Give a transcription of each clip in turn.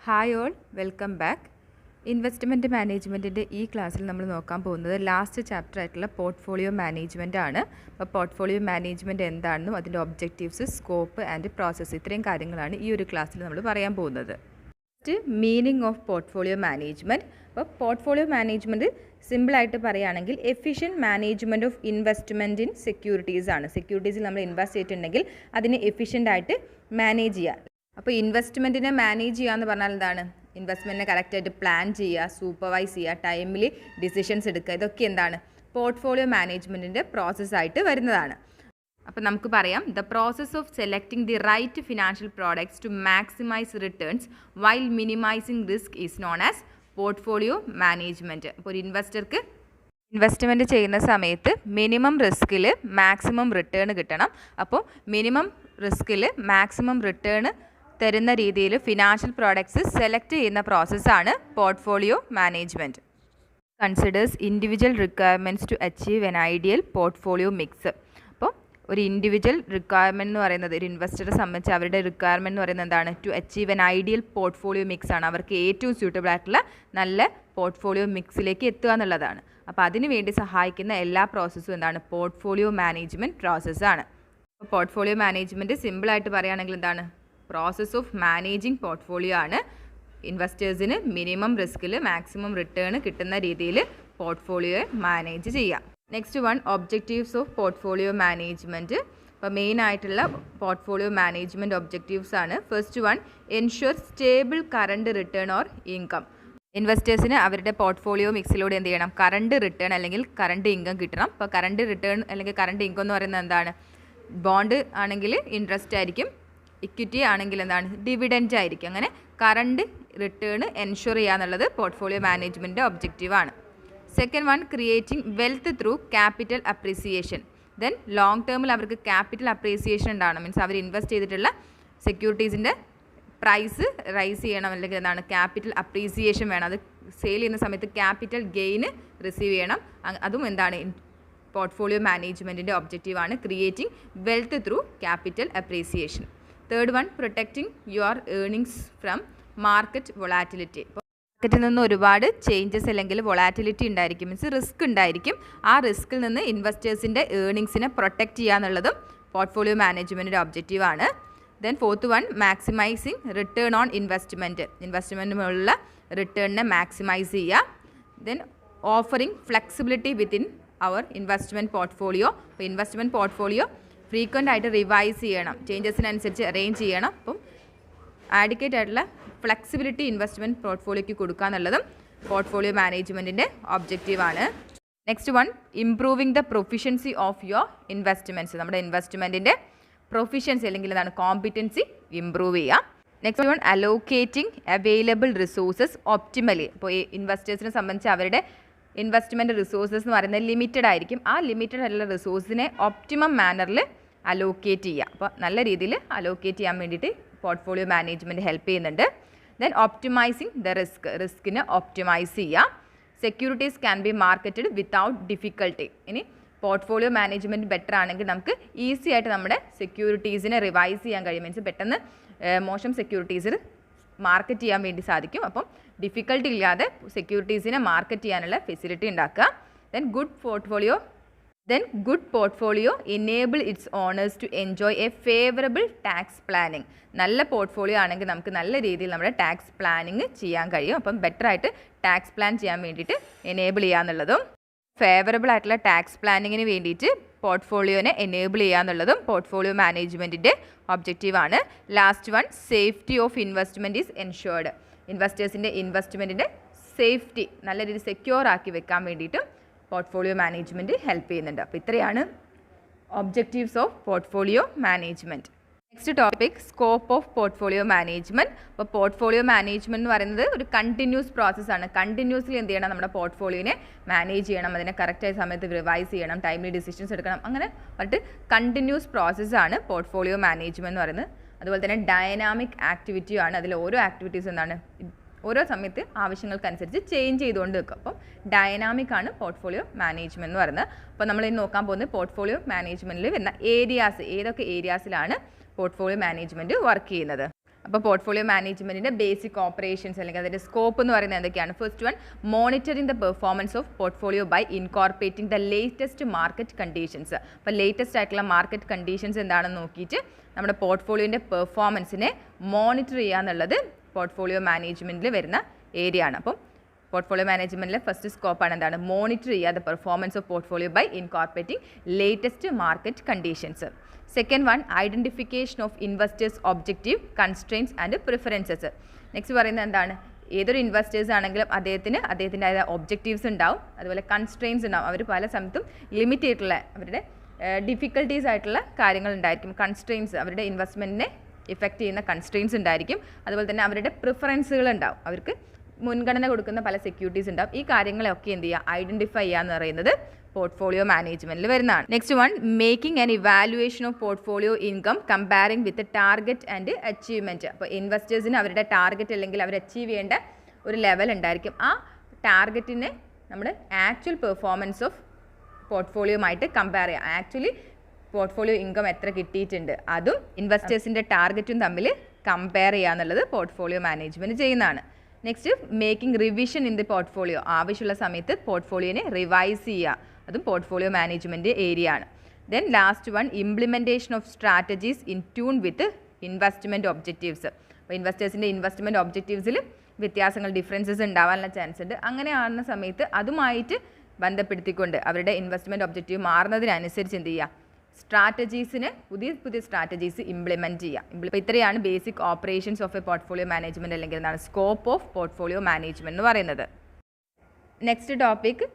Hi all, welcome back. Investment മാനേജ്മെൻറ്റിൻ്റെ ഈ ക്ലാസ്സിൽ നമ്മൾ നോക്കാൻ പോകുന്നത് ലാസ്റ്റ് ചാപ്റ്റർ ആയിട്ടുള്ള പോർട്ട്ഫോളിയോ മാനേജ്മെൻറ്റ് ആണ്. അപ്പോൾ പോർട്ട്ഫോളിയോ മാനേജ്മെൻറ്റ് എന്താണെന്നും അതിൻ്റെ ഒബ്ജക്റ്റീവ്സ്, സ്കോപ്പ് ആൻഡ് പ്രോസസ്സ്, ഇത്രയും കാര്യങ്ങളാണ് ഈ ഒരു ക്ലാസ്സിൽ നമ്മൾ പറയാൻ പോകുന്നത്. First meaning of portfolio management. അപ്പോൾ പോർട്ട്ഫോളിയോ മാനേജ്മെൻറ്റ് സിമ്പിളായിട്ട് പറയുകയാണെങ്കിൽ efficient management of investment in securities ആണ്. സെക്യൂരിറ്റീസിൽ നമ്മൾ ഇൻവെസ്റ്റ് ചെയ്തിട്ടുണ്ടെങ്കിൽ അതിനെ എഫിഷ്യൻ്റായിട്ട് മാനേജ് ചെയ്യുക. അപ്പോൾ ഇൻവെസ്റ്റ്മെൻറ്റിനെ മാനേജ് ചെയ്യുക എന്ന് പറഞ്ഞാൽ എന്താണ്? ഇൻവെസ്റ്റ്മെൻറ്റിനെ കറക്റ്റായിട്ട് പ്ലാൻ ചെയ്യുക, സൂപ്പർവൈസ് ചെയ്യുക, ടൈമിൽ ഡിസിഷൻസ് എടുക്കുക, ഇതൊക്കെ എന്താണ്? പോർട്ട്ഫോളിയോ മാനേജ്മെൻറ്റിൻ്റെ പ്രോസസ്സായിട്ട് വരുന്നതാണ്. അപ്പോൾ നമുക്ക് പറയാം, the process of selecting the right financial products to maximise returns while minimising risk is known as portfolio management. അപ്പോൾ ഒരു ഇൻവെസ്റ്റർക്ക് ഇൻവെസ്റ്റ്മെൻറ്റ് ചെയ്യുന്ന സമയത്ത് മിനിമം റിസ്കിൽ മാക്സിമം റിട്ടേൺ കിട്ടണം. അപ്പോൾ മിനിമം റിസ്കിൽ മാക്സിമം റിട്ടേൺ തരുന്ന രീതിയിൽ ഫിനാൻഷ്യൽ പ്രോഡക്ട്സ് സെലക്ട് ചെയ്യുന്ന പ്രോസസ്സാണ് portfolio management. Considers individual requirements to achieve an ideal portfolio mix. അപ്പോൾ ഒരു ഇൻഡിവിജ്വൽ റിക്വയർമെൻറ്റ് എന്ന് പറയുന്നത് ഒരു ഇൻവെസ്റ്ററെ സംബന്ധിച്ച് അവരുടെ റിക്വയർമെൻറ്റ് എന്ന് പറയുന്നത് എന്താണ്? To achieve an ideal portfolio mix ആണ്. അവർക്ക് ഏറ്റവും സ്യൂട്ടബിൾ ആയിട്ടുള്ള നല്ല പോർട്ട്ഫോളിയോ മിക്സിലേക്ക് എത്തുക എന്നുള്ളതാണ്. അപ്പോൾ അതിന് വേണ്ടി സഹായിക്കുന്ന എല്ലാ പ്രോസസ്സും എന്താണ്? പോർട്ട്ഫോളിയോ മാനേജ്മെൻറ്റ് പ്രോസസ്സാണ്. അപ്പോൾ പോർട്ട്ഫോളിയോ മാനേജ്മെൻറ്റ് സിമ്പിളായിട്ട് പറയുകയാണെങ്കിൽ എന്താണ്? പ്രോസസ് ഓഫ് മാനേജിങ് പോർട്ട്ഫോളിയോ ആണ്. ഇൻവെസ്റ്റേഴ്സിന് മിനിമം റിസ്കിൽ മാക്സിമം റിട്ടേൺ കിട്ടുന്ന രീതിയിൽ പോർട്ട്ഫോളിയോയെ മാനേജ് ചെയ്യാം. Next one, objectives of portfolio management. അപ്പോൾ മെയിൻ ആയിട്ടുള്ള പോർട്ട്ഫോളിയോ മാനേജ്മെൻറ്റ് ഒബ്ജക്റ്റീവ്സ് ആണ്. First one, ensure stable current return or income. ഇൻവെസ്റ്റേഴ്സിന് അവരുടെ പോർട്ട്ഫോളിയോ മിക്സിലൂടെ എന്ത് ചെയ്യണം? കറണ്ട് റിട്ടേൺ അല്ലെങ്കിൽ കറണ്ട് ഇൻകം കിട്ടണം. അപ്പോൾ കറണ്ട് റിട്ടേൺ അല്ലെങ്കിൽ കറണ്ട് ഇൻകം എന്ന് പറയുന്നത് എന്താണ്? ബോണ്ട് ആണെങ്കിൽ ഇൻട്രസ്റ്റ് ആയിരിക്കും, ഇക്വിറ്റി ആണെങ്കിൽ എന്താണ്? ഡിവിഡൻറ്റ് ആയിരിക്കും. അങ്ങനെ കറണ്ട് റിട്ടേൺ എൻഷുർ ചെയ്യുക എന്നുള്ളത് പോർട്ട്ഫോളിയോ മാനേജ്മെൻറ്റിൻ്റെ ഒബ്ജക്റ്റീവാണ്. Second one, creating wealth through capital appreciation. Then long ടേമിൽ അവർക്ക് ക്യാപിറ്റൽ അപ്രീസിയേഷൻ ഉണ്ടാവണം. മീൻസ് അവർ ഇൻവെസ്റ്റ് ചെയ്തിട്ടുള്ള സെക്യൂരിറ്റീസിൻ്റെ പ്രൈസ് റൈസ് ചെയ്യണം, അല്ലെങ്കിൽ എന്താണ്? ക്യാപിറ്റൽ അപ്രീസിയേഷൻ വേണം. അത് സെയിൽ ചെയ്യുന്ന സമയത്ത് ക്യാപിറ്റൽ ഗെയിൻ റിസീവ് ചെയ്യണം. അതും എന്താണ്? പോർട്ട്ഫോളിയോ മാനേജ്മെൻറ്റിൻ്റെ ഒബ്ജക്റ്റീവാണ്, creating wealth through capital appreciation. Third one, protecting your earnings from market volatility. ഇപ്പോൾ മാർക്കറ്റിൽ നിന്ന് ഒരുപാട് ചേഞ്ചസ് അല്ലെങ്കിൽ വൊളാറ്റിലിറ്റി ഉണ്ടായിരിക്കും, മീൻസ് റിസ്ക് ഉണ്ടായിരിക്കും. ആ റിസ്കിൽ നിന്ന് ഇൻവെസ്റ്റേഴ്സിൻ്റെ ഏർണിങ്സിനെ പ്രൊട്ടക്റ്റ് ചെയ്യുക എന്നുള്ളതും പോർട്ട്ഫോളിയോ മാനേജ്മെൻറ്റിൻ്റെ ഒബ്ജക്റ്റീവാണ്. Then fourth one, maximising return on investment. ഇൻവെസ്റ്റ്മെൻറ്റിനുള്ള റിട്ടേണിനെ മാക്സിമൈസ് ചെയ്യുക. Then offering flexibility within our investment portfolio. അപ്പോൾ ഇൻവെസ്റ്റ്മെൻറ്റ് പോർട്ട്ഫോളിയോ ഫ്രീക്വൻ്റ് ആയിട്ട് റിവൈസ് ചെയ്യണം, ചേഞ്ചസിനനുസരിച്ച് അറേഞ്ച് ചെയ്യണം. അപ്പം ആഡിക്വേറ്റ് ആയിട്ടുള്ള ഫ്ലെക്സിബിലിറ്റി ഇൻവെസ്റ്റ്മെൻറ്റ് പോർട്ട്ഫോളിയോയ്ക്ക് കൊടുക്കുക എന്നുള്ളതും പോർട്ട്ഫോളിയോ മാനേജ്മെൻറ്റിൻ്റെ ഒബ്ജക്റ്റീവാണ്. Next one, improving the proficiency of your investments. നമ്മുടെ ഇൻവെസ്റ്റ്മെൻറ്റിൻ്റെ പ്രൊഫിഷ്യൻസി അല്ലെങ്കിൽ എന്താണ്? കോമ്പിറ്റൻസി ഇംപ്രൂവ് ചെയ്യുക. Next one, allocating available resources optimally. ഇപ്പോൾ ഈ ഇൻവെസ്റ്റേഴ്സിനെ സംബന്ധിച്ച് അവരുടെ ഇൻവെസ്റ്റ്മെൻറ്റ് റിസോഴ്സസ് എന്ന് പറയുന്നത് ലിമിറ്റഡ് ആയിരിക്കും. ആ ലിമിറ്റഡ് ആയിട്ടുള്ള റിസോഴ്സിനെ ഒപ്റ്റിമം മാനറിൽ അലോക്കേറ്റ് ചെയ്യുക. അപ്പോൾ നല്ല രീതിയിൽ അലോക്കേറ്റ് ചെയ്യാൻ വേണ്ടിയിട്ട് പോർട്ട്ഫോളിയോ മാനേജ്മെൻറ്റ് ഹെൽപ്പ് ചെയ്യുന്നുണ്ട്. ദെൻ ഒപ്റ്റിമൈസിങ് ദ റിസ്കിനെ ഒപ്റ്റിമൈസ് ചെയ്യുക. Securities can be marketed without difficulty. ഇനി പോർട്ട്ഫോളിയോ മാനേജ്മെൻറ്റ് ബെറ്റർ ആണെങ്കിൽ നമുക്ക് ഈസി ആയിട്ട് നമ്മുടെ സെക്യൂരിറ്റീസിനെ റിവൈസ് ചെയ്യാൻ കഴിയും. മീൻസ് പെട്ടെന്ന് മോശം സെക്യൂരിറ്റീസിൽ മാർക്കറ്റ് ചെയ്യാൻ വേണ്ടി സാധിക്കും. അപ്പം ഡിഫിക്കൽട്ടി ഇല്ലാതെ സെക്യൂരിറ്റീസിനെ മാർക്കറ്റ് ചെയ്യാനുള്ള ഫെസിലിറ്റി ഉണ്ടാക്കുക. Then good portfolio enable its owners to enjoy a favourable tax planning. നല്ല പോർട്ട്ഫോളിയോ ആണെങ്കിൽ നമുക്ക് നല്ല രീതിയിൽ നമ്മുടെ ടാക്സ് പ്ലാനിങ് ചെയ്യാൻ കഴിയും. അപ്പം ബെറ്റർ ആയിട്ട് ടാക്സ് പ്ലാൻ ചെയ്യാൻ വേണ്ടിയിട്ട് എനേബിൾ ചെയ്യുക എന്നുള്ളതും, ഫേവറബിൾ ആയിട്ടുള്ള ടാക്സ് പ്ലാനിങ്ങിന് വേണ്ടിയിട്ട് പോർട്ട്ഫോളിയോനെ എനേബിൾ ചെയ്യുക എന്നുള്ളതും പോർട്ട്ഫോളിയോ മാനേജ്മെൻറ്റിൻ്റെ ഒബ്ജക്റ്റീവാണ്. Last one, safety of investment is ensured. ഇൻവെസ്റ്റേഴ്സിൻ്റെ ഇൻവെസ്റ്റ്മെൻറ്റിൻ്റെ സേഫ്റ്റി നല്ല രീതിയിൽ സെക്യൂർ ആക്കി വെക്കാൻ വേണ്ടിയിട്ടും പോർട്ട്ഫോളിയോ മാനേജ്മെൻറ്റ് ഹെൽപ്പ് ചെയ്യുന്നുണ്ട്. അപ്പോൾ ഇത്രയാണ് objectives of portfolio management. Next topic, scope of portfolio management. അപ്പോൾ പോർട്ട്ഫോളിയോ മാനേജ്മെൻറ്റ് എന്ന് പറയുന്നത് ഒരു കണ്ടിന്യൂസ് പ്രോസസ്സാണ്. കണ്ടിന്യൂസ്ലി എന്ത് ചെയ്യണം? നമ്മുടെ പോർട്ട്ഫോളിയോനെ മാനേജ് ചെയ്യണം, അതിനെ കറക്റ്റായ സമയത്ത് റിവൈസ് ചെയ്യണം, ടൈംലി ഡിസിഷൻസ് എടുക്കണം. അങ്ങനെ പറഞ്ഞിട്ട് കണ്ടിന്യൂസ് പ്രോസസ്സാണ് പോർട്ട്ഫോളിയോ മാനേജ്മെൻറ്റ് എന്ന് പറയുന്നത്. അതുപോലെ തന്നെ ഡൈനാമിക് ആക്ടിവിറ്റിയാണ്. അതിൽ ഓരോ ആക്ടിവിറ്റീസ് എന്താണ്? ഓരോ സമയത്ത് ആവശ്യങ്ങൾക്കനുസരിച്ച് ചേഞ്ച് ചെയ്തുകൊണ്ട് വെക്കും. അപ്പം ഡൈനാമിക് ആണ് പോർട്ട്ഫോളിയോ മാനേജ്മെൻറ്റ് എന്ന് പറയുന്നത്. അപ്പോൾ നമ്മൾ ഇന്ന് നോക്കാൻ പോകുന്നത് പോർട്ട്ഫോളിയോ മാനേജ്മെൻറ്റിൽ വരുന്ന ഏരിയാസ്, ഏതൊക്കെ ഏരിയാസിലാണ് പോർട്ട്ഫോളിയോ മാനേജ്മെൻറ്റ് വർക്ക് ചെയ്യുന്നത്. അപ്പോൾ പോർട്ട്ഫോളിയോ മാനേജ്മെൻറ്റിൻ്റെ ബേസിക് ഓപ്പറേഷൻസ് അല്ലെങ്കിൽ അതിൻ്റെ സ്കോപ്പ് എന്ന് പറയുന്നത് എന്തൊക്കെയാണ്? First one, monitoring the performance of portfolio by incorporating the latest market conditions. അപ്പോൾ ലേറ്റസ്റ്റ് ആയിട്ടുള്ള മാർക്കറ്റ് കണ്ടീഷൻസ് എന്താണെന്ന് നോക്കിയിട്ട് നമ്മുടെ പോർട്ട്ഫോളിയോൻ്റെ പെർഫോമൻസിനെ മോണിറ്റർ ചെയ്യുക എന്നുള്ളത് പോർട്ട്ഫോളിയോ മാനേജ്മെൻറ്റിൽ വരുന്ന ഏരിയ ആണ്. അപ്പം പോർട്ട്ഫോളിയോ മാനേജ്മെൻറ്റിലെ ഫസ്റ്റ് സ്കോപ്പാണ് എന്താണ്? മോണിറ്റർ ചെയ്യുക the performance of portfolio by incorporating latest market conditions. Second one, identification of investors objective, constraints and preferences. Next പറയുന്നത് എന്താണ്? ഏതൊരു ഇൻവെസ്റ്റേഴ്സ് ആണെങ്കിലും അദ്ദേഹത്തിൻ്റെതായ ഒബ്ജക്റ്റീവ്സ് ഉണ്ടാവും, അതുപോലെ കൺസ്ട്രെയിൻസ് ഉണ്ടാവും. അവർ പല സമയത്തും ലിമിറ്റ് ചെയ്തിട്ടുള്ള അവരുടെ ഡിഫിക്കൽട്ടീസ് ആയിട്ടുള്ള കാര്യങ്ങൾ ഉണ്ടായിരിക്കും. കൺസ്ട്രെയിൻസ്, അവരുടെ ഇൻവെസ്റ്റ്മെൻറ്റിനെ ഇഫക്റ്റ് ചെയ്യുന്ന കൺസ്ട്രെയിൻസ് ഉണ്ടായിരിക്കും. അതുപോലെ തന്നെ അവരുടെ പ്രിഫറൻസുകൾ ഉണ്ടാവും, അവർക്ക് മുൻഗണന കൊടുക്കുന്ന പല സെക്യൂരിറ്റീസ് ഉണ്ടാവും. ഈ കാര്യങ്ങളെയൊക്കെ എന്ത് ചെയ്യുക? ഐഡൻറ്റിഫൈ ചെയ്യുക എന്ന് പറയുന്നത് പോർട്ട്ഫോളിയോ മാനേജ്മെൻറ്റിൽ വരുന്നതാണ്. Next one, making an evaluation of portfolio income comparing with target and achievement. അപ്പോൾ ഇൻവെസ്റ്റേഴ്സിന് അവരുടെ ടാർഗറ്റ് അല്ലെങ്കിൽ അവർ അച്ചീവ് ചെയ്യേണ്ട ഒരു ലെവൽ ഉണ്ടായിരിക്കും. ആ ടാർഗറ്റിനെ നമ്മുടെ ആക്ച്വൽ പെർഫോമൻസ് ഓഫ് പോർട്ട്ഫോളിയോയുമായിട്ട് കമ്പയർ ചെയ്യുക. ആക്ച്വലി പോർട്ട്ഫോളിയോ ഇൻകം എത്ര കിട്ടിയിട്ടുണ്ട് അതും ഇൻവെസ്റ്റേഴ്സിൻ്റെ ടാർഗറ്റും തമ്മിൽ കമ്പയർ ചെയ്യുക എന്നുള്ളത് പോർട്ട്ഫോളിയോ മാനേജ്മെൻറ്റ് ചെയ്യുന്നതാണ്. Next, making revision in the portfolio. ആവശ്യമുള്ള സമയത്ത് പോർട്ട്ഫോളിയോനെ റിവൈസ് ചെയ്യുക, അതും പോർട്ട്ഫോളിയോ മാനേജ്മെൻറ്റ് ഏരിയ ആണ്. Then last one, implementation of strategies in tune with investment objectives. അപ്പോൾ ഇൻവെസ്റ്റേഴ്സിൻ്റെ ഇൻവെസ്റ്റ്മെൻറ്റ് ഒബ്ജക്റ്റീവ്സിൽ വ്യത്യാസങ്ങൾ, ഡിഫറൻസസ് ഉണ്ടാവാനുള്ള ചാൻസ് ഉണ്ട്. അങ്ങനെ ആകുന്ന സമയത്ത് അതുമായിട്ട് ബന്ധപ്പെടുത്തിക്കൊണ്ട് അവരുടെ ഇൻവെസ്റ്റ്മെൻറ്റ് ഒബ്ജക്റ്റീവ് മാറുന്നതിനനുസരിച്ച് എന്ത് ചെയ്യുക? സ്ട്രാറ്റജീസിന് പുതിയ സ്ട്രാറ്റജീസ് ഇംപ്ലിമെൻറ്റ് ചെയ്യുക. ഇപ്പോൾ ഇത്രയാണ് basic operations of A portfolio management അല്ലെങ്കിൽ എന്താണ് സ്കോപ്പ് ഓഫ് പോർട്ട്ഫോളിയോ മാനേജ്മെൻറ്റ് എന്ന് പറയുന്നത്. നെക്സ്റ്റ് ടോപ്പിക്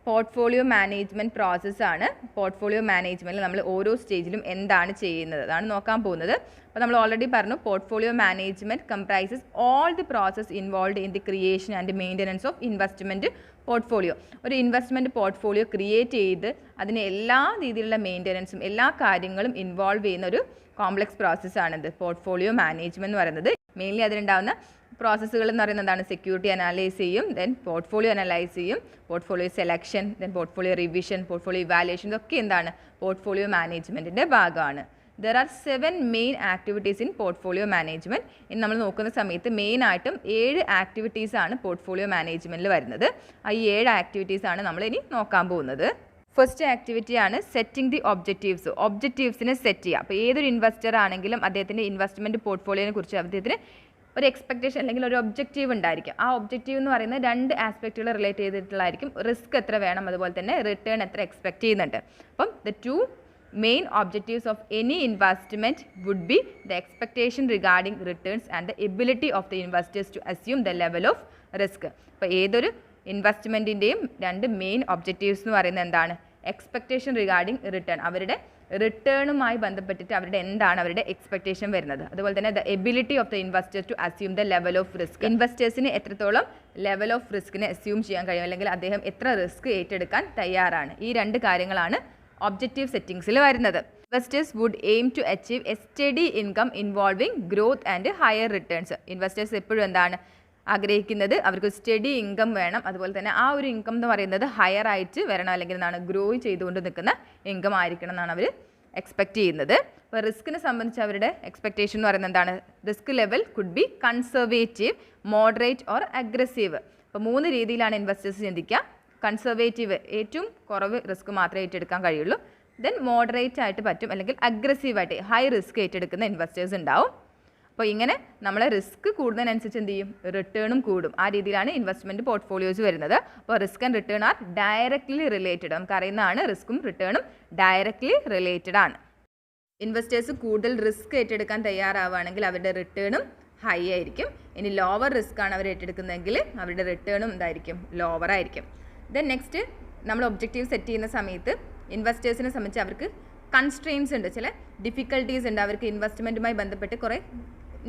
പോർട്ട്ഫോളിയോ മാനേജ്മെൻറ്റ് പ്രോസസ്സാണ്. പോർട്ട്ഫോളിയോ മാനേജ്മെൻറ്റിൽ നമ്മൾ ഓരോ സ്റ്റേജിലും എന്താണ് ചെയ്യുന്നത് അതാണ് നോക്കാൻ പോകുന്നത്. അപ്പോൾ നമ്മൾ ഓൾറെഡി പറഞ്ഞു, portfolio management comprises all the process involve in the creation and maintenance of investment portfolio. ഒരു ഇൻവെസ്റ്റ്മെൻറ്റ് പോർട്ട്ഫോളിയോ ക്രിയേറ്റ് ചെയ്ത് അതിന് എല്ലാ രീതിയിലുള്ള മെയിൻ്റനൻസും എല്ലാ കാര്യങ്ങളും ഇൻവോൾവ് ചെയ്യുന്ന ഒരു കോംപ്ലക്സ് പ്രോസസ്സാണിത് പോർട്ട്ഫോളിയോ മാനേജ്മെൻറ്റ് എന്ന് പറയുന്നത്. മെയിൻലി അതിലുണ്ടാകുന്ന പ്രോസസ്സുകൾ എന്ന് പറയുന്നത് എന്താണ്? സെക്യൂരിറ്റി അനലൈസ് ചെയ്യും, ദെൻ പോർട്ട്ഫോളിയോ അനലൈസ് ചെയ്യും, portfolio selection, then portfolio revision, portfolio evaluation, ഇതൊക്കെ എന്താണ്? പോർട്ട്ഫോളിയോ മാനേജ്മെൻറ്റിൻ്റെ ഭാഗമാണ്. There are 7 main activities in portfolio management. ഇനി നമ്മൾ നോക്കുന്ന സമയത്ത് മെയിനായിട്ടും 7 ആക്ടിവിറ്റീസാണ് പോർട്ട്ഫോളിയോ മാനേജ്മെൻറ്റിൽ വരുന്നത്. ഈ 7 ആക്ടിവിറ്റീസാണ് നമ്മൾ ഇനി നോക്കാൻ പോകുന്നത്. ഫസ്റ്റ് ആക്ടിവിറ്റിയാണ് സെറ്റിംഗ് ദി ഒബ്ജക്റ്റീവ്സ്. ഒബ്ജക്റ്റീവ്സിനെ സെറ്റ് ചെയ്യുക. അപ്പോൾ ഏതൊരു ഇൻവെസ്റ്റർ ആണെങ്കിലും അദ്ദേഹത്തിൻ്റെ ഇൻവെസ്റ്റ്മെൻറ്റ് പോർട്ട്ഫോളിയോനെ കുറിച്ച് അദ്ദേഹത്തിന് ഒരു എക്സ്പെക്റ്റേഷൻ അല്ലെങ്കിൽ ഒരു ഒബ്ജക്റ്റീവ് ഉണ്ടായിരിക്കും. ആ ഒബ്ജക്റ്റീവ് എന്ന് പറയുന്നത് 2 ആസ്പെക്റ്റുകൾ റിലേറ്റ് ചെയ്തിട്ടുള്ളതായിരിക്കും. റിസ്ക് എത്ര വേണം, അതുപോലെ തന്നെ റിട്ടേൺ എത്ര എക്സ്പെക്റ്റ് ചെയ്യുന്നുണ്ട്. അപ്പം the 2 main objectives of any investment would be the expectation regarding returns and the ability of the investors to assume the level of risk. അപ്പോൾ ഏതൊരു ഇൻവെസ്റ്റ്മെൻറ്റിൻ്റെയും 2 മെയിൻ ഒബ്ജക്റ്റീവ്സ് എന്ന് പറയുന്നത് എന്താണ്? എക്സ്പെക്റ്റേഷൻ റിഗാർഡിംഗ് റിട്ടേൺ, അവരുടെ റിട്ടേണുമായി ബന്ധപ്പെട്ടിട്ട് അവരുടെ എക്സ്പെക്റ്റേഷൻ വരുന്നത്. അതുപോലെ തന്നെ the ability of the investors to assume the level of risk. ഇൻവെസ്റ്റേഴ്സിന് എത്രത്തോളം ലെവൽ ഓഫ് റിസ്കിനെ അസ്യൂം ചെയ്യാൻ കഴിയും, അല്ലെങ്കിൽ അദ്ദേഹം എത്ര റിസ്ക് ഏറ്റെടുക്കാൻ തയ്യാറാണ്. ഈ 2 കാര്യങ്ങളാണ് ഒബ്ജക്റ്റീവ് സെറ്റിംഗ്സിൽ വരുന്നത്. Investors would aim to achieve a steady income involving growth and higher returns. Investors എപ്പോഴും എന്താണ് ആഗ്രഹിക്കുന്നത്? അവർക്ക് സ്റ്റഡി ഇൻകം വേണം, അതുപോലെ തന്നെ ആ ഒരു ഇൻകം എന്ന് പറയുന്നത് ഹയർ ആയിട്ട് വരണം, അല്ലെങ്കിൽ എന്താണ് ഗ്രോ ചെയ്തുകൊണ്ട് നിൽക്കുന്ന ഇൻകം ആയിരിക്കണം എന്നാണ് അവർ എക്സ്പെക്റ്റ് ചെയ്യുന്നത്. അപ്പോൾ റിസ്കിനെ സംബന്ധിച്ച് അവരുടെ എക്സ്പെക്റ്റേഷൻ എന്ന് പറയുന്നത് എന്താണ്? Risk level could be conservative, moderate or aggressive. അപ്പോൾ 3 രീതിയിലാണ് ഇൻവെസ്റ്റേഴ്സ് ചിന്തിക്കുക. കൺസർവേറ്റീവ്, ഏറ്റവും കുറവ് റിസ്ക് മാത്രമേ ഏറ്റെടുക്കാൻ കഴിയുള്ളൂ. ദെൻ മോഡറേറ്റ് ആയിട്ട് പറ്റും, അല്ലെങ്കിൽ അഗ്രസീവായിട്ട് ഹൈ റിസ്ക് ഏറ്റെടുക്കുന്ന ഇൻവെസ്റ്റേഴ്സ് ഉണ്ടാവും. അപ്പോൾ ഇങ്ങനെ നമ്മളെ റിസ്ക് കൂടുന്നതിനനുസരിച്ച് എന്ത് ചെയ്യും? റിട്ടേണും കൂടും. ആ രീതിയിലാണ് ഇൻവെസ്റ്റ്മെൻറ്റ് പോർട്ട്ഫോളിയോസ് വരുന്നത്. അപ്പോൾ risk and return are directly related. നമുക്ക് അറിയുന്നതാണ്, റിസ്ക്കും റിട്ടേണും ഡയറക്റ്റ്ലി റിലേറ്റഡ് ആണ്. ഇൻവെസ്റ്റേഴ്സ് കൂടുതൽ റിസ്ക് ഏറ്റെടുക്കാൻ തയ്യാറാവുകയാണെങ്കിൽ അവരുടെ റിട്ടേണും ഹൈ ആയിരിക്കും. ഇനി ലോവർ റിസ്ക് ആണ് അവർ ഏറ്റെടുക്കുന്നതെങ്കിൽ അവരുടെ റിട്ടേണും എന്തായിരിക്കും? ലോവർ ആയിരിക്കും. ദെൻ നെക്സ്റ്റ്, നമ്മൾ ഒബ്ജക്റ്റീവ് സെറ്റ് ചെയ്യുന്ന സമയത്ത് ഇൻവെസ്റ്റേഴ്സിനെ സംബന്ധിച്ച് അവർക്ക് കൺസ്ട്രെയിൻസ് ഉണ്ട്, ചില ഡിഫിക്കൽട്ടീസ് ഉണ്ട്. അവർക്ക് ഇൻവെസ്റ്റ്മെൻറ്റുമായി ബന്ധപ്പെട്ട് കുറേ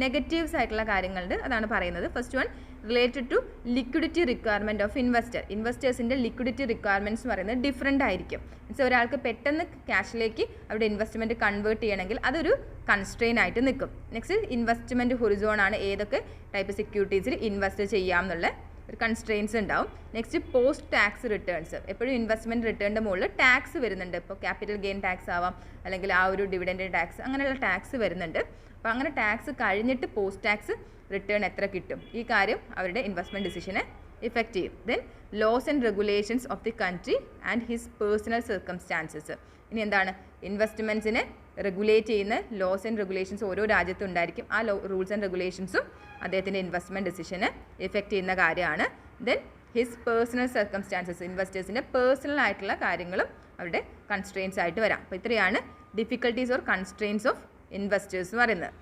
നെഗറ്റീവ്സ് ആയിട്ടുള്ള കാര്യങ്ങളുണ്ട്. അതാണ് പറയുന്നത്. First one, related to liquidity requirement of investor. ഇൻവെസ്റ്റേഴ്സിൻ്റെ ലിക്വിഡിറ്റി റിക്വയർമെൻറ്റ്സ് എന്ന് പറയുന്നത് ഡിഫറെൻ്റ് ആയിരിക്കും. മീൻസ് ഒരാൾക്ക് പെട്ടെന്ന് ക്യാഷിലേക്ക് അവരുടെ ഇൻവെസ്റ്റ്മെൻറ്റ് കൺവേർട്ട് ചെയ്യണമെങ്കിൽ അതൊരു കൺസ്ട്രെയിൻ ആയിട്ട് നിൽക്കും. നെക്സ്റ്റ്, ഇൻവെസ്റ്റ്മെൻറ്റ് ഹൊറിസോൺ ആണ്, ഏതൊക്കെ ടൈപ്പ് സെക്യൂരിറ്റീസിൽ ഇൻവെസ്റ്റ് ചെയ്യാം എന്നുള്ള ഒരു കൺസ്ട്രെയിൻസ് ഉണ്ടാവും. Next post tax returns. എപ്പോഴും ഇൻവെസ്റ്റ്മെൻറ്റ് റിട്ടേണിൻ്റെ മുകളിൽ ടാക്സ് വരുന്നുണ്ട്. ഇപ്പോൾ ക്യാപിറ്റൽ ഗെയിൻ ടാക്സ് ആവാം, അല്ലെങ്കിൽ ആ ഒരു ഡിവിഡൻഡ് ടാക്സ്, അങ്ങനെയുള്ള ടാക്സ് വരുന്നുണ്ട്. അപ്പോൾ അങ്ങനെ ടാക്സ് കഴിഞ്ഞിട്ട് പോസ്റ്റ് ടാക്സ് റിട്ടേൺ എത്ര കിട്ടും, ഈ കാര്യം അവരുടെ ഇൻവെസ്റ്റ്മെൻറ്റ് ഡിസിഷനെ ഇഫക്റ്റ് ചെയ്യും. Then laws and regulations of the country and his personal circumstances. ഇനി എന്താണ്, ഇൻവെസ്റ്റ്മെൻറ്റ്സിനെ റെഗുലേറ്റ് ചെയ്യുന്ന ലോസ് ആൻഡ് റെഗുലേഷൻസ് ഓരോ രാജ്യത്തും ഉണ്ടായിരിക്കും. ആ റൂൾസ് ആൻഡ് റെഗുലേഷൻസും അദ്ദേഹത്തിൻ്റെ ഇൻവെസ്റ്റ്മെൻറ്റ് ഡിസിഷനെ ഇഫക്റ്റ് ചെയ്യുന്ന കാര്യമാണ്. ദെൻ ഹിസ് പേഴ്സണൽ സർക്കംസ്റ്റാൻസസ്, ഇൻവെസ്റ്റേഴ്സിൻ്റെ പേഴ്സണൽ ആയിട്ടുള്ള കാര്യങ്ങളും അവരുടെ കൺസ്ട്രെയിൻസ് ആയിട്ട് വരാം. അപ്പോൾ ഇത്രയാണ് difficulties or constraints of investors എന്ന് പറയുന്നത്.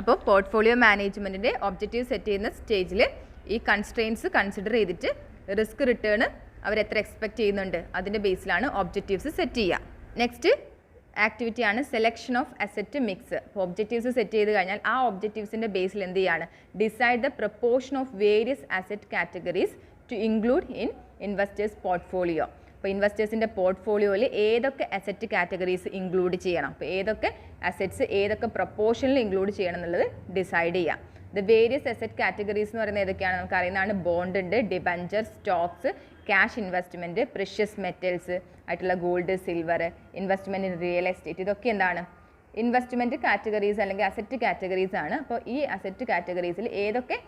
അപ്പോൾ പോർട്ട്ഫോളിയോ മാനേജ്മെൻറ്റിൻ്റെ ഒബ്ജക്റ്റീവ് സെറ്റ് ചെയ്യുന്ന സ്റ്റേജിൽ ഈ കൺസ്ട്രെയിൻസ് കൺസിഡർ ചെയ്തിട്ട് റിസ്ക് റിട്ടേൺ അവരെത്ര എക്സ്പെക്റ്റ് ചെയ്യുന്നുണ്ട് അതിൻ്റെ ബേസിലാണ് ഒബ്ജക്റ്റീവ്സ് സെറ്റ് ചെയ്യുക. നെക്സ്റ്റ് ആക്ടിവിറ്റിയാണ് സെലക്ഷൻ ഓഫ് അസറ്റ് മിക്സ്. അപ്പോൾ ഒബ്ജക്റ്റീവ്സ് സെറ്റ് ചെയ്ത് കഴിഞ്ഞാൽ ആ ഒബ്ജക്റ്റീവ്സിൻ്റെ ബേസിൽ എന്ത് ചെയ്യാണ്, decide the proportion of various asset categories to include in investors portfolio. അപ്പോൾ ഇൻവെസ്റ്റേഴ്സിൻ്റെ പോർട്ട്ഫോളിയോയിൽ ഏതൊക്കെ അസറ്റ് കാറ്റഗറീസ് ഇൻക്ലൂഡ് ചെയ്യണം, അപ്പോൾ ഏതൊക്കെ അസറ്റ്സ് ഏതൊക്കെ പ്രപ്പോർഷനിൽ ഇൻക്ലൂഡ് ചെയ്യണം എന്നുള്ളത് ഡിസൈഡ് ചെയ്യാം. ദ വേരിയസ് അസറ്റ് കാറ്റഗറീസ് എന്ന് പറയുന്നത് ഏതൊക്കെയാണ് നമുക്ക് അറിയുന്നതാണ്. ബോണ്ട് ഉണ്ട്, debenture, stocks, cash investment, precious metals ആയിട്ടുള്ള gold, silver, investment in real estate, ഇതൊക്കെ എന്താണ് ഇൻവെസ്റ്റ്മെൻറ്റ് കാറ്റഗറീസ് അല്ലെങ്കിൽ അസറ്റ് കാറ്റഗറീസ് ആണ്. അപ്പോൾ ഈ അസറ്റ് കാറ്റഗറീസിൽ ഏതൊക്കെ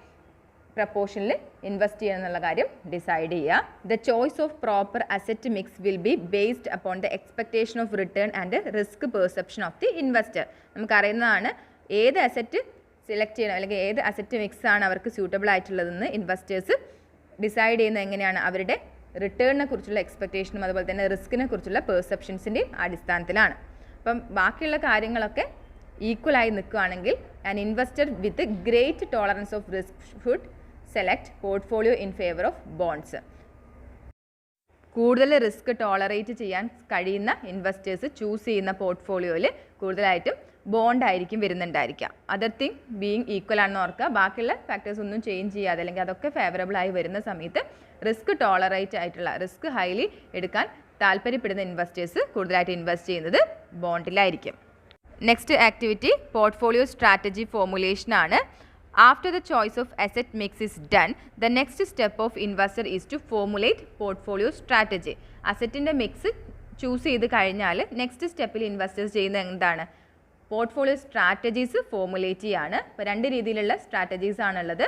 പ്രപ്പോർഷനിൽ ഇൻവെസ്റ്റ് ചെയ്യണം എന്നുള്ള കാര്യം ഡിസൈഡ് ചെയ്യുക. The choice of proper asset mix will be based upon the expectation of return and risk perception of the investor. നമുക്കറിയുന്നതാണ് ഏത് അസറ്റ് സെലക്ട് ചെയ്യണം അല്ലെങ്കിൽ ഏത് അസറ്റ് മിക്സ് ആണ് അവർക്ക് സ്യൂട്ടബിൾ ആയിട്ടുള്ളതെന്ന് ഇൻവെസ്റ്റേഴ്സ് ഡിസൈഡ് ചെയ്യുന്നത് എങ്ങനെയാണ്, അവരുടെ റിട്ടേണിനെ കുറിച്ചുള്ള എക്സ്പെക്ടേഷനും അതുപോലെ തന്നെ റിസ്കിനെ കുറിച്ചുള്ള പെർസെപ്ഷൻസിൻ്റെയും അടിസ്ഥാനത്തിലാണ്. അപ്പം ബാക്കിയുള്ള കാര്യങ്ങളൊക്കെ ഈക്വലായി നിൽക്കുകയാണെങ്കിൽ an investor with great tolerance of risk should select portfolio in favour of bonds. കൂടുതൽ റിസ്ക് ടോളറേറ്റ് ചെയ്യാൻ കഴിയുന്ന ഇൻവെസ്റ്റേഴ്സ് ചൂസ് ചെയ്യുന്ന പോർട്ട്ഫോളിയോയിൽ കൂടുതലായിട്ടും ബോണ്ട് ആയിരിക്കും വരുന്നുണ്ടായിരിക്കുക. അതർ തിങ് ബീയിങ് ഈക്വൽ ആണെന്ന് ഓർക്കുക. ബാക്കിയുള്ള ഫാക്ടേഴ്സ് ഒന്നും ചേഞ്ച് ചെയ്യാതെ അല്ലെങ്കിൽ അതൊക്കെ ഫേവറബിൾ ആയി വരുന്ന സമയത്ത് റിസ്ക് ടോളറേറ്റ് ആയിട്ടുള്ള റിസ്ക് ഹൈലി എടുക്കാൻ താല്പര്യപ്പെടുന്ന ഇൻവെസ്റ്റേഴ്സ് കൂടുതലായിട്ട് ഇൻവെസ്റ്റ് ചെയ്യുന്നത് ബോണ്ടിലായിരിക്കും. Next activity portfolio strategy formulation ആണ്. After the choice of asset mix is done, the next step of investor is to formulate portfolio strategy. അസറ്റിൻ്റെ മിക്സ് ചൂസ് ചെയ്ത് കഴിഞ്ഞാൽ നെക്സ്റ്റ് സ്റ്റെപ്പിൽ ഇൻവെസ്റ്റേഴ്സ് ചെയ്യുന്നത് എന്താണ്, പോർട്ട്ഫോളിയോ സ്ട്രാറ്റജീസ് ഫോർമുലേറ്റ് ചെയ്യാണ്. അപ്പോൾ രണ്ട് രീതിയിലുള്ള സ്ട്രാറ്റജീസ് ആണുള്ളത്,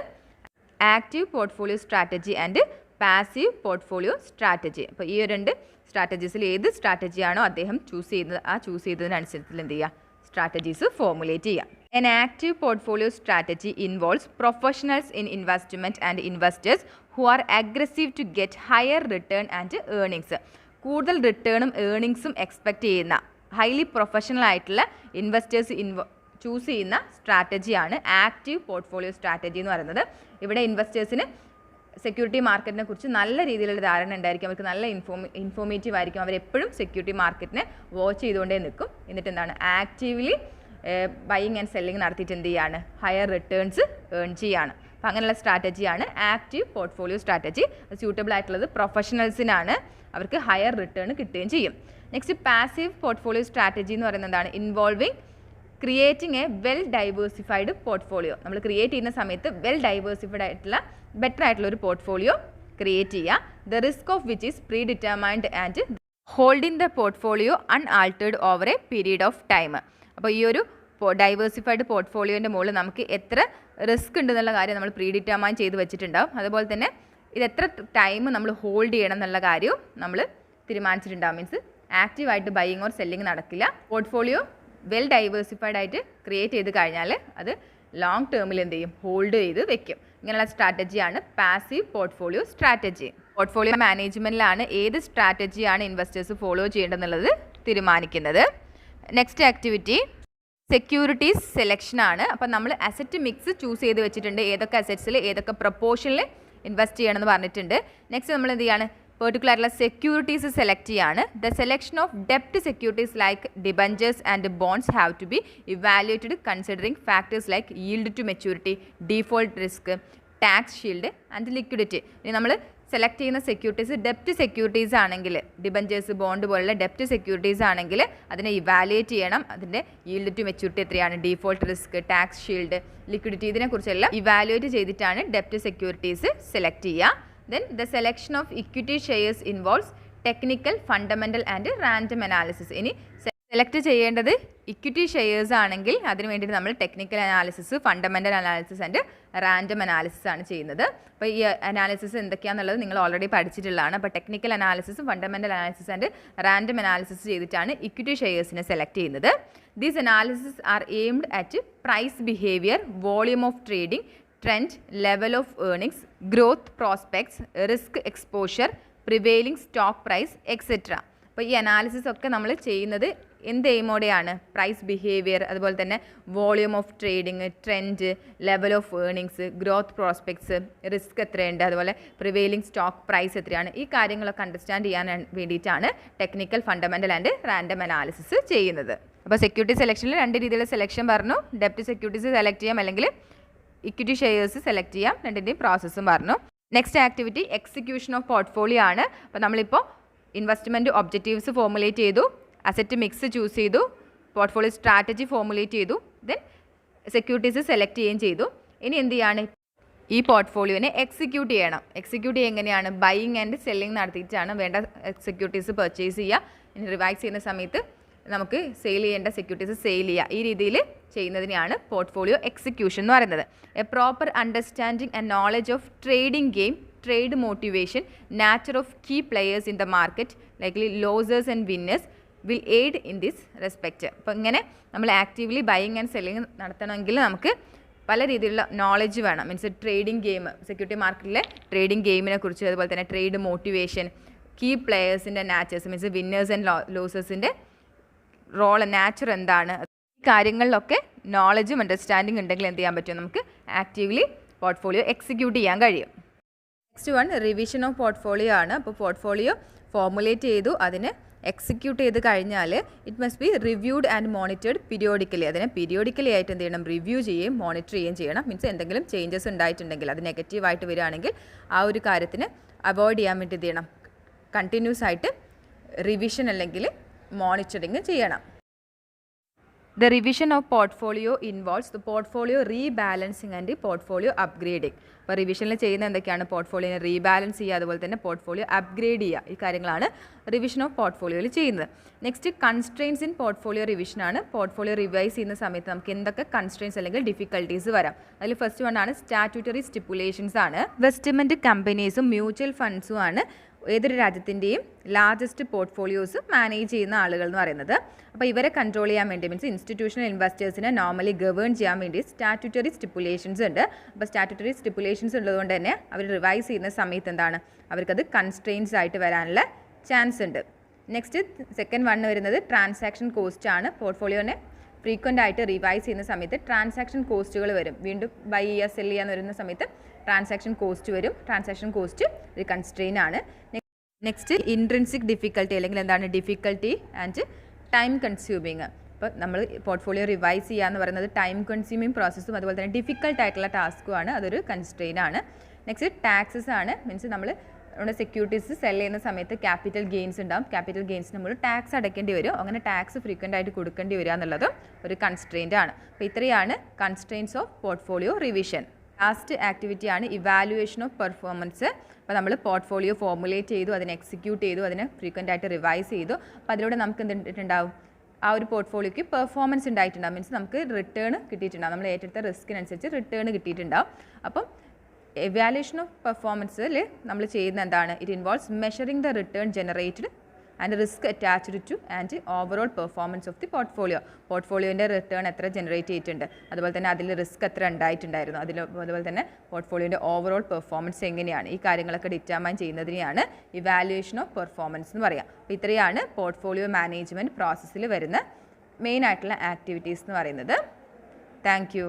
active portfolio strategy and passive portfolio strategy. അപ്പോൾ ഈ രണ്ട് സ്ട്രാറ്റജീസിൽ ഏത് സ്ട്രാറ്റജിയാണോ അദ്ദേഹം ചൂസ് ചെയ്യുന്നത് ആ ചൂസ് ചെയ്തതിനനുസരിച്ച് എന്ത് ചെയ്യുക, സ്ട്രാറ്റജീസ് ഫോർമുലേറ്റ് ചെയ്യുക. An active portfolio strategy involves professionals in investment and investors who are aggressive to get higher return and earnings. കൂടുതൽ റിട്ടേണും ഏർണിങ്സും എക്സ്പെക്റ്റ് ചെയ്യുന്ന ഹൈലി പ്രൊഫഷണൽ ആയിട്ടുള്ള ഇൻവെസ്റ്റേഴ്സ് ചൂസ് ചെയ്യുന്ന സ്ട്രാറ്റജിയാണ് ആക്റ്റീവ് പോർട്ട്ഫോളിയോ സ്ട്രാറ്റജി എന്ന് പറയുന്നത്. ഇവിടെ ഇൻവെസ്റ്റേഴ്സിന് സെക്യൂരിറ്റി മാർക്കറ്റിനെ കുറിച്ച് നല്ല രീതിയിലുള്ള ധാരണ ഉണ്ടായിരിക്കും, അവർക്ക് നല്ല ഇൻഫോർമേറ്റീവ് ആയിരിക്കും, അവരെപ്പോഴും സെക്യൂരിറ്റി മാർക്കറ്റിനെ വാച്ച് ചെയ്തുകൊണ്ടേ നിൽക്കും. എന്നിട്ട് എന്താണ്, ആക്റ്റീവ്ലി ബൈയിങ് ആൻഡ് സെല്ലിങ് നടത്തിയിട്ട് എന്ത് ചെയ്യാണ്, ഹയർ റിട്ടേൺസ് ഏൺ ചെയ്യാണ്. അപ്പോൾ അങ്ങനെയുള്ള സ്ട്രാറ്റജിയാണ് ആക്റ്റീവ് പോർട്ട്ഫോളിയോ സ്ട്രാറ്റജി. സ്യൂട്ടബിൾ ആയിട്ടുള്ളത് പ്രൊഫഷണൽസിനാണ്, അവർക്ക് ഹയർ റിട്ടേൺ കിട്ടുകയും ചെയ്യും. നെക്സ്റ്റ് പാസീവ് പോർട്ട്ഫോളിയോ സ്ട്രാറ്റജി എന്ന് പറയുന്നത് എന്താണ്, involving creating a well diversified portfolio. നമ്മൾ ക്രിയേറ്റ് ചെയ്യുന്ന സമയത്ത് വെൽ ഡൈവേഴ്സിഫൈഡ് ആയിട്ടുള്ള ബെറ്റർ ആയിട്ടുള്ള ഒരു പോർട്ട്ഫോളിയോ ക്രിയേറ്റ് ചെയ്യുക. The risk of which is predetermined and holding the portfolio unaltered over a period of time. അപ്പോൾ ഈ ഒരു ഡൈവേഴ്സിഫൈഡ് പോർട്ട്ഫോളിയോൻ്റെ മുകളിൽ നമുക്ക് എത്ര റിസ്ക് ഉണ്ടെന്നുള്ള കാര്യം നമ്മൾ പ്രീ ഡിറ്റർമൈൻ ചെയ്ത് വെച്ചിട്ടുണ്ടാവും. അതുപോലെ തന്നെ ഇത് എത്ര ടൈം നമ്മൾ ഹോൾഡ് ചെയ്യണം എന്നുള്ള കാര്യവും നമ്മൾ തീരുമാനിച്ചിട്ടുണ്ടാവും. മീൻസ് ആക്റ്റീവായിട്ട് ബൈയിങ് ഓർ സെല്ലിങ് നടക്കില്ല. പോർട്ട്ഫോളിയോ വെൽ ഡൈവേഴ്സിഫൈഡ് ആയിട്ട് ക്രിയേറ്റ് ചെയ്ത് കഴിഞ്ഞാൽ അത് ലോങ് ടേമിൽ എന്ത് ചെയ്യും, ഹോൾഡ് ചെയ്ത് വെക്കും. ഇങ്ങനെയുള്ള സ്ട്രാറ്റജിയാണ് പാസീവ് പോർട്ട്ഫോളിയോ സ്ട്രാറ്റജി. പോർട്ട്ഫോളിയോ മാനേജ്മെൻറ്റിലാണ് ഏത് സ്ട്രാറ്റജിയാണ് ഇൻവെസ്റ്റേഴ്സ് ഫോളോ ചെയ്യേണ്ടതെന്നുള്ളത് തീരുമാനിക്കുന്നത്. നെക്സ്റ്റ് ആക്ടിവിറ്റി സെക്യൂരിറ്റീസ് സെലക്ഷൻ ആണ്. അപ്പോൾ നമ്മൾ അസറ്റ് മിക്സ് ചൂസ് ചെയ്ത് വെച്ചിട്ടുണ്ട്, ഏതൊക്കെ അസറ്റ്സിൽ ഏതൊക്കെ പ്രപ്പോർഷനിൽ ഇൻവെസ്റ്റ് ചെയ്യണമെന്ന് പറഞ്ഞിട്ടുണ്ട്. നെക്സ്റ്റ് നമ്മൾ എന്ത് ചെയ്യാണ്, പെർട്ടിക്കുലർ ആയിട്ടുള്ള സെക്യൂരിറ്റീസ് സെലക്ട് ചെയ്യാണ്. ദ സെലക്ഷൻ ഓഫ് ഡെപ്റ്റ് securities like debentures and bonds have to be evaluated considering factors like yield to maturity, default risk, tax shield and liquidity. ഇനി നമ്മൾ സെലക്ട് ചെയ്യുന്ന സെക്യൂരിറ്റീസ് ഡെപ്റ്റ് സെക്യൂരിറ്റീസ് ആണെങ്കിൽ, ഡിബഞ്ചേഴ്സ്, ബോണ്ട് പോലുള്ള ഡെപ്റ്റ് securities ആണെങ്കിൽ അതിനെ ഇവാലുവേറ്റ് ചെയ്യണം. അതിൻ്റെ yield ടു മെച്യൂരിറ്റി എത്രയാണ്, default risk, tax shield, liquidity, ഇതിനെക്കുറിച്ചെല്ലാം ഇവാലുവേറ്റ് ചെയ്തിട്ടാണ് ഡെപ്റ്റ് സെക്യൂരിറ്റീസ് സെലക്ട് ചെയ്യുക. Then the selection of equity shares involves technical, fundamental and random analysis. ഇനി സെലക്ട് ചെയ്യേണ്ടത് ഇക്വിറ്റി ഷെയർസ് ആണെങ്കിൽ അതിന് വേണ്ടിയിട്ട് നമ്മൾ technical analysis, fundamental analysis and random analysis ആണ് ചെയ്യുന്നത്. അപ്പോൾ ഈ അനാലിസിസ് എന്തൊക്കെയാണെന്നുള്ളത് നിങ്ങൾ ഓൾറെഡി പഠിച്ചിട്ടുള്ളതാണ്. അപ്പോൾ ടെക്നിക്കൽ അനാലിസിസും fundamental analysis and random analysis ചെയ്തിട്ടാണ് ഇക്വിറ്റി ഷെയർസിനെ സെലക്ട് ചെയ്യുന്നത്. These analysis are aimed at price behaviour, volume of trading, trend, level of earnings, growth prospects, risk exposure, prevailing stock price etcetera. അപ്പോൾ ഈ analysis ഒക്കെ നമ്മൾ ചെയ്യുന്നത് എന്ത് എയിമോടെയാണ്? പ്രൈസ് ബിഹേവിയർ, അതുപോലെ തന്നെ volume of trading, trend, level of earnings, growth prospects, risk എത്രയുണ്ട്, അതുപോലെ പ്രിവെയിലിംഗ് സ്റ്റോക്ക് പ്രൈസ് എത്രയാണ്, ഈ കാര്യങ്ങളൊക്കെ അണ്ടർസ്റ്റാൻഡ് ചെയ്യാൻ വേണ്ടിയിട്ടാണ് technical, fundamental and random analysis ചെയ്യുന്നത്. അപ്പോൾ സെക്യൂരിറ്റി സെലക്ഷനിൽ 2 രീതിയിലുള്ള സെലക്ഷൻ പറഞ്ഞു. ഡെപ്റ്റ് സെക്യൂരിറ്റീസ് സെലക്ട് ചെയ്യാം, അല്ലെങ്കിൽ ഇക്വിറ്റി ഷെയർസ് സെലക്ട് ചെയ്യാം. രണ്ടിൻ്റെയും പ്രോസസ്സും പറഞ്ഞു. Next activity execution of portfolio ആണ്. അപ്പോൾ നമ്മളിപ്പോൾ ഇൻവെസ്റ്റ്മെൻറ്റ് ഒബ്ജക്റ്റീവ്സ് ഫോർമുലേറ്റ് ചെയ്തു, അസറ്റ് മിക്സ് ചൂസ് ചെയ്തു, പോർട്ട്ഫോളിയോ സ്ട്രാറ്റജി ഫോർമുലേറ്റ് ചെയ്തു, ദെൻ സെക്യൂരിറ്റീസ് സെലക്ട് ചെയ്യുകയും ചെയ്തു. ഇനി എന്ത് ചെയ്യാണ്? ഈ പോർട്ട്ഫോളിയോനെ എക്സിക്യൂട്ട് ചെയ്യണം. എക്സിക്യൂട്ട് എങ്ങനെയാണ്? ബൈയിങ് ആൻഡ് സെല്ലിംഗ് നടത്തിയിട്ടാണ് വേണ്ട സെക്യൂരിറ്റീസ് പർച്ചേസ് ചെയ്യുക. ഇനി റിവൈസ് ചെയ്യുന്ന സമയത്ത് നമുക്ക് സെയിൽ ചെയ്യേണ്ട സെക്യൂരിറ്റീസ് സെയിൽ ചെയ്യുക. ഈ രീതിയിൽ ചെയ്യുന്നതിനെയാണ് പോർട്ട്ഫോളിയോ എക്സിക്യൂഷൻ എന്ന് പറയുന്നത്. A proper understanding and knowledge of trading game, trade motivation, nature of key players in the market, likely losers and winners will aid in this respect. അപ്പോൾ ഇങ്ങനെ നമ്മൾ actively buying and selling നടത്തണമെങ്കിൽ നമുക്ക് പല രീതിയിലുള്ള knowledge വേണം. Means trading game, security മാർക്കറ്റിലെ trading ഗെയിമിനെ കുറിച്ച്, അതുപോലെ തന്നെ ട്രേഡ് മോട്ടിവേഷൻ, കീ പ്ലെയേഴ്സിൻ്റെ നാച്ചേഴ്സ്, മീൻസ് വിന്നേഴ്സ് ആൻഡ് ലോസേഴ്സിൻ്റെ റോൾ, നാച്ചർ എന്താണ്, ഈ കാര്യങ്ങളിലൊക്കെ നോളജും അണ്ടർസ്റ്റാൻഡിങ് ഉണ്ടെങ്കിൽ എന്ത് ചെയ്യാൻ പറ്റും? നമുക്ക് ആക്റ്റീവ്ലി പോർട്ട്ഫോളിയോ എക്സിക്യൂട്ട് ചെയ്യാൻ കഴിയും. Next one revision of portfolio ആണ്. അപ്പോൾ പോർട്ട്ഫോളിയോ ഫോർമുലേറ്റ് ചെയ്തു, അതിന് എക്സിക്യൂട്ട് ചെയ്ത് കഴിഞ്ഞാൽ it must be reviewed and monitored periodically. അതിനെ പീരിയോഡിക്കലി ആയിട്ട് എന്ത് ചെയ്യണം? റിവ്യൂ ചെയ്യുകയും മോണിറ്റർ ചെയ്യുകയും ചെയ്യണം. മീൻസ് എന്തെങ്കിലും ചേഞ്ചസ് ഉണ്ടായിട്ടുണ്ടെങ്കിൽ, അത് നെഗറ്റീവായിട്ട് വരികയാണെങ്കിൽ ആ ഒരു കാര്യത്തിന് അവോയ്ഡ് ചെയ്യാൻ വേണ്ടി എന്ത് ചെയ്യണം? കണ്ടിന്യൂസ് ആയിട്ട് റിവിഷൻ അല്ലെങ്കിൽ മോണിറ്ററിങ് ചെയ്യണം. The revision of portfolio involves the portfolio rebalancing and portfolio upgrading. അപ്പോൾ റിവിഷനിൽ ചെയ്യുന്ന എന്തൊക്കെയാണ്? പോർട്ട്ഫോളിയോനെ റീബാലൻസ് ചെയ്യുക, അതുപോലെ തന്നെ പോർട്ട്ഫോളിയോ അപ്ഗ്രേഡ് ചെയ്യുക. ഈ കാര്യങ്ങളാണ് റിവിഷൻ ഓഫ് പോർട്ട്ഫോളിയോയിൽ ചെയ്യുന്നത്. നെക്സ്റ്റ് കൺസ്ട്രെയിൻസ് ഇൻ പോർട്ട്ഫോളിയോ റിവിഷനാണ്. പോർട്ട്ഫോളിയോ റിവൈസ് ചെയ്യുന്ന സമയത്ത് നമുക്ക് എന്തൊക്കെ കൺസ്ട്രെയിൻസ് അല്ലെങ്കിൽ ഡിഫിക്കൽട്ടീസ് വരാം. അതിൽ ഫസ്റ്റ് വൺ ആണ് സ്റ്റാറ്റ്യൂട്ടറി സ്റ്റിപ്പുലേഷൻസ് ആണ്. ഇൻവെസ്റ്റ്മെൻറ്റ് കമ്പനീസും മ്യൂച്വൽ ഫണ്ട്സും ആണ് ഏതൊരു രാജ്യത്തിൻ്റെയും ലാർജസ്റ്റ് പോർട്ട്ഫോളിയോസ് മാനേജ് ചെയ്യുന്ന ആളുകൾ എന്ന് പറയുന്നത്. അപ്പോൾ ഇവരെ കൺട്രോൾ ചെയ്യാൻ വേണ്ടി, മീൻസ് ഇൻസ്റ്റിറ്റ്യൂഷണൽ ഇൻവെസ്റ്റേഴ്സിനെ നോർമലി ഗവേൺ ചെയ്യാൻ വേണ്ടി സ്റ്റാറ്റ്യൂട്ടറി സ്റ്റിപ്പുലേഷൻസ് ഉണ്ട്. അപ്പോൾ സ്റ്റാറ്റ്യൂട്ടറി സ്റ്റിപ്പുലേഷൻസ് ഉള്ളതുകൊണ്ട് തന്നെ അവർ റിവൈസ് ചെയ്യുന്ന സമയത്ത് എന്താണ്? അവർക്കത് കൺസ്ട്രെയിൻസ് ആയിട്ട് വരാനുള്ള ചാൻസ് ഉണ്ട്. നെക്സ്റ്റ് സെക്കൻഡ് വൺ വരുന്നത് ട്രാൻസാക്ഷൻ കോസ്റ്റ് ആണ്. പോർട്ട്ഫോളിയോനെ ഫ്രീക്വൻ്റ് ആയിട്ട് റിവൈസ് ചെയ്യുന്ന സമയത്ത് ട്രാൻസാക്ഷൻ കോസ്റ്റുകൾ വരും. വീണ്ടും ബൈ ചെയ്യുക, സെല് ചെയ്യാന്ന് വരുന്ന സമയത്ത് ട്രാൻസാക്ഷൻ കോസ്റ്റ് വരും. ട്രാൻസാക്ഷൻ കോസ്റ്റ് ഒരു കൺസ്ട്രെയിൻ ആണ്. നെക്സ്റ്റ് ഇൻട്രിൻസിക് ഡിഫിക്കൽട്ടി, അല്ലെങ്കിൽ എന്താണ്? Difficulty and time consuming. അപ്പോൾ നമ്മൾ പോർട്ട്ഫോളിയോ റിവൈസ് ചെയ്യുക എന്ന് പറയുന്നത് ടൈം കൺസ്യൂമിങ് പ്രോസസ്സും അതുപോലെ തന്നെ ഡിഫിക്കൽട്ട് ആയിട്ടുള്ള ടാസ്ക്കുമാണ്. അതൊരു കൺസ്ട്രെയിൻ ആണ്. നെക്സ്റ്റ് ടാക്സസ് ആണ്. മീൻസ് നമ്മൾ നമ്മുടെ സെക്യൂരിറ്റീസ് സെൽ ചെയ്യുന്ന സമയത്ത് ക്യാപിറ്റൽ ഗെയിൻസ് ഉണ്ടാകും. ക്യാപിറ്റൽ ഗെയിൻസ് നമ്മൾ ടാക്സ് അടയ്ക്കേണ്ടി വരും. അങ്ങനെ ടാക്സ് ഫ്രീക്വൻ്റ് ആയിട്ട് കൊടുക്കേണ്ടി വരിക എന്നുള്ളതും ഒരു കൺസ്ട്രെയിൻ്റ് ആണ്. അപ്പോൾ ഇത്രയാണ് constraints of portfolio revision. Last activity ആണ് ഇവാലുവേഷൻ ഓഫ് പെർഫോമൻസ്. അപ്പോൾ നമ്മൾ പോർട്ട്ഫോളിയോ ഫോർമുലേറ്റ് ചെയ്തു, അതിനെ എക്സിക്യൂട്ട് ചെയ്തു, അതിനെ ഫ്രീക്വൻ്റ് ആയിട്ട് റിവൈസ് ചെയ്തു. അപ്പോൾ അതിലൂടെ നമുക്ക് എന്തുണ്ടാവും? ആ ഒരു പോർട്ട്ഫോളിയോയ്ക്ക് പെർഫോമൻസ് ഉണ്ടായിട്ടുണ്ടാകും. മീൻസ് നമുക്ക് റിട്ടേൺ കിട്ടിയിട്ടുണ്ടാകും. നമ്മൾ ഏറ്റെടുത്ത റിസ്കിനനുസരിച്ച് റിട്ടേൺ കിട്ടിയിട്ടുണ്ടാകും. അപ്പം എവാലുവേഷൻ ഓഫ് പെർഫോമൻസിൽ നമ്മൾ ചെയ്യുന്ന എന്താണ്? It involves measuring the return generated and risk attached to and overall performance of the portfolio. പോർട്ട്ഫോളിയോൻ്റെ റിട്ടേൺ എത്ര ജനറേറ്റ് ചെയ്തിട്ടുണ്ട്, അതുപോലെ തന്നെ അതിൽ റിസ്ക് എത്ര ഉണ്ടായിട്ടുണ്ടായിരുന്നു, അതുപോലെ തന്നെ പോർട്ട്ഫോളിയോൻ്റെ ഓവറോൾ പെർഫോമൻസ് എങ്ങനെയാണ്, ഈ കാര്യങ്ങളൊക്കെ ഡിറ്റർമൈൻ ചെയ്യുന്നതിനെയാണ് ഇവാലുവേഷൻ ഓഫ് പെർഫോമൻസ് എന്ന് പറയാം. അപ്പോൾ ഇത്രയാണ് പോർട്ട്ഫോളിയോ മാനേജ്മെൻറ്റ് പ്രോസസ്സിൽ വരുന്ന മെയിൻ ആയിട്ടുള്ള ആക്ടിവിറ്റീസ് എന്ന് പറയുന്നത്. Thank you.